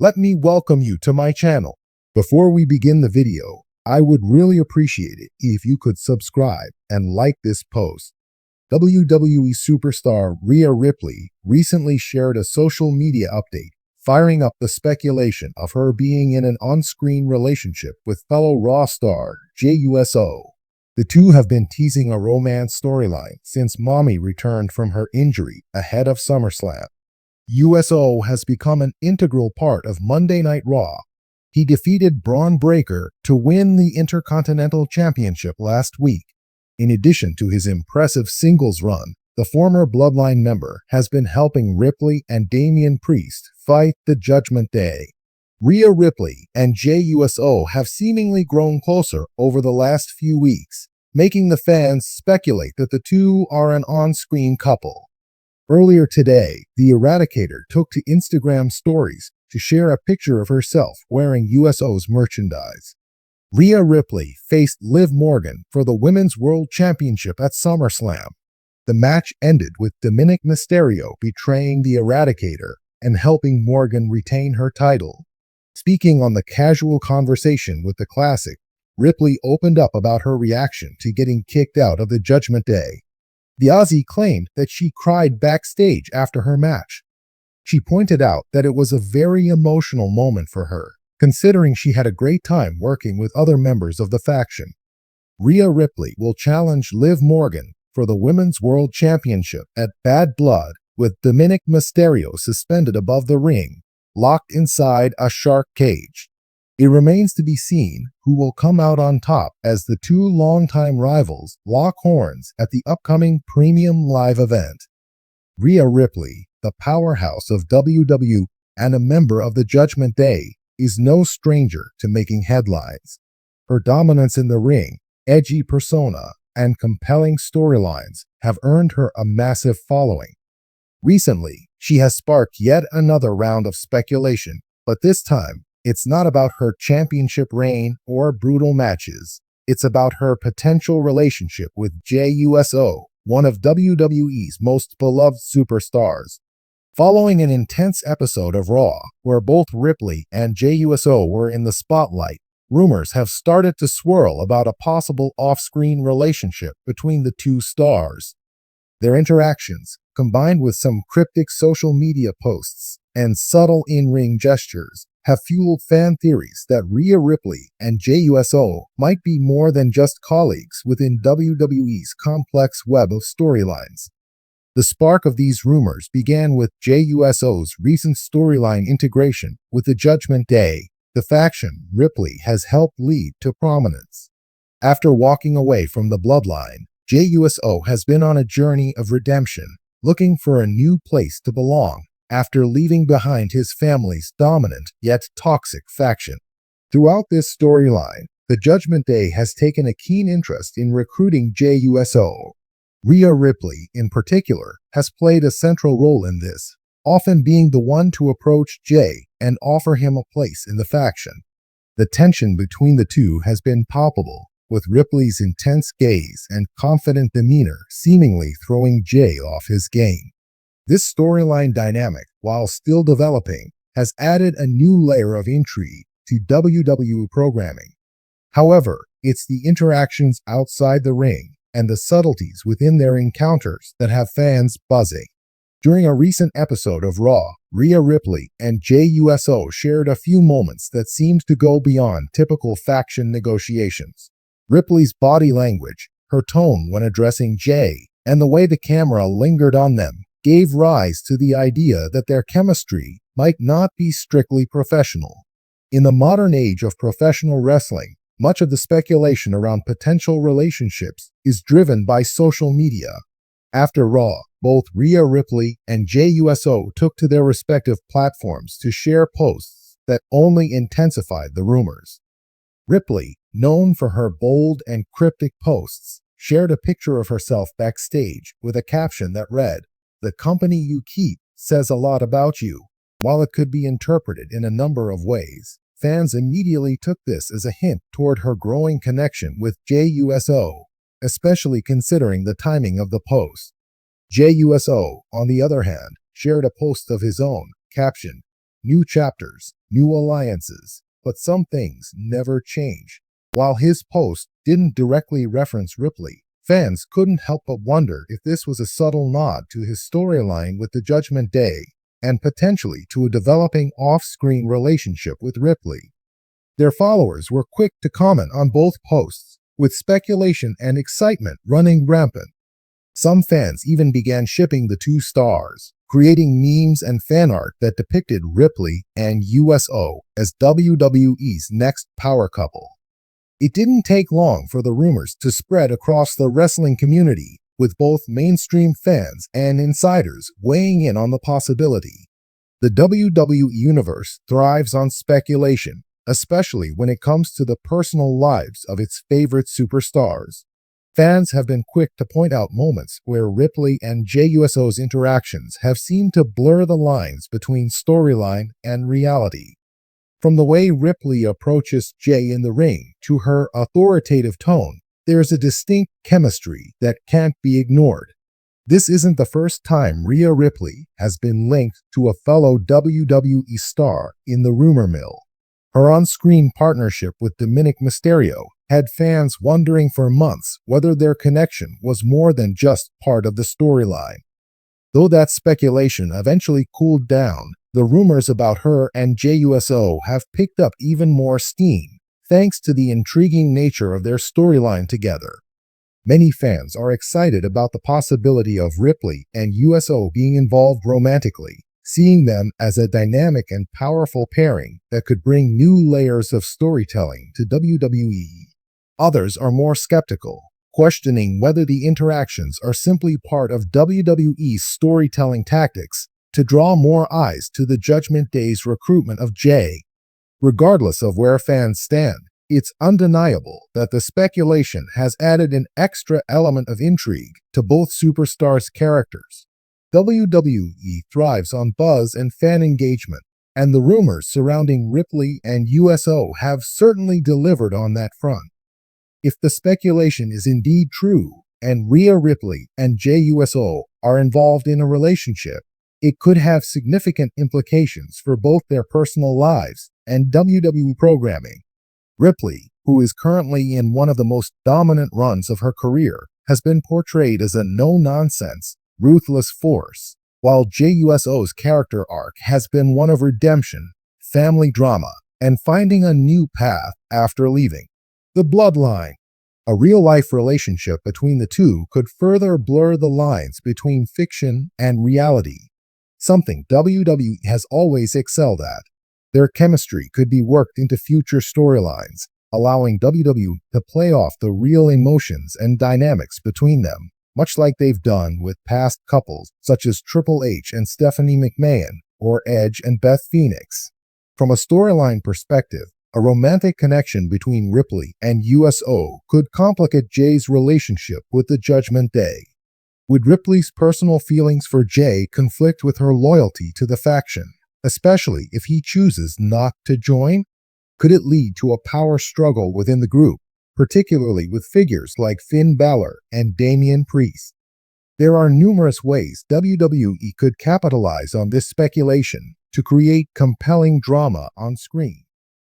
let me welcome you to my channel. Before we begin the video, I would really appreciate it if you could subscribe and like this post. WWE superstar Rhea Ripley recently shared a social media update, firing up the speculation of her being in an on-screen relationship with fellow Raw star JUSO. The two have been teasing a romance storyline since Mommy returned from her injury ahead of SummerSlam. USO has become an integral part of Monday Night Raw. He defeated Braun Breaker to win the Intercontinental Championship last week. In addition to his impressive singles run, the former Bloodline member has been helping Ripley and Damian Priest fight the Judgment Day. Rhea Ripley and JUSO have seemingly grown closer over the last few weeks, making the fans speculate that the two are an on-screen couple. Earlier today, the Eradicator took to Instagram stories to share a picture of herself wearing USO's merchandise. Rhea Ripley faced Liv Morgan for the Women's World Championship at SummerSlam. The match ended with Dominic Mysterio betraying the Eradicator and helping Morgan retain her title. Speaking on the Casual Conversation with the Classic, Ripley opened up about her reaction to getting kicked out of the Judgment Day. The Aussie claimed that she cried backstage after her match. She pointed out that it was a very emotional moment for her, considering she had a great time working with other members of the faction. Rhea Ripley will challenge Liv Morgan for the Women's World Championship at Bad Blood, with Dominic Mysterio suspended above the ring, locked inside a shark cage. It remains to be seen who will come out on top as the two longtime rivals lock horns at the upcoming premium live event. Rhea Ripley, the powerhouse of WWE and a member of the Judgment Day, is no stranger to making headlines. Her dominance in the ring, edgy persona, and compelling storylines have earned her a massive following. Recently, she has sparked yet another round of speculation, but this time, it's not about her championship reign or brutal matches. It's about her potential relationship with JUSO, one of WWE's most beloved superstars. Following an intense episode of Raw, where both Ripley and JUSO were in the spotlight, rumors have started to swirl about a possible off-screen relationship between the two stars. Their interactions, combined with some cryptic social media posts and subtle in-ring gestures, have fueled fan theories that Rhea Ripley and JUSO might be more than just colleagues within WWE's complex web of storylines. The spark of these rumors began with JUSO's recent storyline integration with the Judgment Day, the faction Ripley has helped lead to prominence. After walking away from the Bloodline, JUSO has been on a journey of redemption, looking for a new place to belong after leaving behind his family's dominant yet toxic faction. Throughout this storyline, the Judgment Day has taken a keen interest in recruiting JUSO. Rhea Ripley, in particular, has played a central role in this, often being the one to approach Jay and offer him a place in the faction. The tension between the two has been palpable, with Ripley's intense gaze and confident demeanor seemingly throwing Jay off his game. This storyline dynamic, while still developing, has added a new layer of intrigue to WWE programming. However, it's the interactions outside the ring and the subtleties within their encounters that have fans buzzing. During a recent episode of Raw, Rhea Ripley and JUSO shared a few moments that seemed to go beyond typical faction negotiations. Ripley's body language, her tone when addressing Jay, and the way the camera lingered on them gave rise to the idea that their chemistry might not be strictly professional. In the modern age of professional wrestling, much of the speculation around potential relationships is driven by social media. After Raw, both Rhea Ripley and JUSO took to their respective platforms to share posts that only intensified the rumors. Ripley, known for her bold and cryptic posts, shared a picture of herself backstage with a caption that read, "The company you keep says a lot about you." While it could be interpreted in a number of ways, fans immediately took this as a hint toward her growing connection with JUSO, especially considering the timing of the post. JUSO, on the other hand, shared a post of his own, captioned, "New chapters, new alliances, but some things never change. While his post didn't directly reference Ripley, fans couldn't help but wonder if this was a subtle nod to his storyline with the Judgment Day and potentially to a developing off-screen relationship with Ripley. Their followers were quick to comment on both posts, with speculation and excitement running rampant. Some fans even began shipping the two stars, creating memes and fan art that depicted Ripley and USO as WWE's next power couple. It didn't take long for the rumors to spread across the wrestling community, with both mainstream fans and insiders weighing in on the possibility. The WWE Universe thrives on speculation, especially when it comes to the personal lives of its favorite superstars. Fans have been quick to point out moments where Ripley and JUSO's interactions have seemed to blur the lines between storyline and reality. From the way Ripley approaches Jay in the ring to her authoritative tone, there's a distinct chemistry that can't be ignored. This isn't the first time Rhea Ripley has been linked to a fellow WWE star in the rumor mill. Her on-screen partnership with Dominic Mysterio had fans wondering for months whether their connection was more than just part of the storyline. Though that speculation eventually cooled down, the rumors about her and JUSO have picked up even more steam, thanks to the intriguing nature of their storyline together. Many fans are excited about the possibility of Ripley and USO being involved romantically, seeing them as a dynamic and powerful pairing that could bring new layers of storytelling to WWE. Others are more skeptical, questioning whether the interactions are simply part of WWE's storytelling tactics to draw more eyes to the Judgment Day's recruitment of Jay. Regardless of where fans stand, it's undeniable that the speculation has added an extra element of intrigue to both superstars' characters. WWE thrives on buzz and fan engagement, and the rumors surrounding Ripley and USO have certainly delivered on that front. If the speculation is indeed true, and Rhea Ripley and JUSO are involved in a relationship, it could have significant implications for both their personal lives and WWE programming. Ripley, who is currently in one of the most dominant runs of her career, has been portrayed as a no-nonsense, ruthless force, while JUSO's character arc has been one of redemption, family drama, and finding a new path after leaving the bloodline. A real-life relationship between the two could further blur the lines between fiction and reality, something WWE has always excelled at. Their chemistry could be worked into future storylines, allowing WWE to play off the real emotions and dynamics between them, much like they've done with past couples such as Triple H and Stephanie McMahon or Edge and Beth Phoenix. From a storyline perspective, a romantic connection between Ripley and USO could complicate Jay's relationship with the Judgment Day. Would Ripley's personal feelings for Jay conflict with her loyalty to the faction, especially if he chooses not to join? Could it lead to a power struggle within the group, particularly with figures like Finn Balor and Damian Priest? There are numerous ways WWE could capitalize on this speculation to create compelling drama on screen.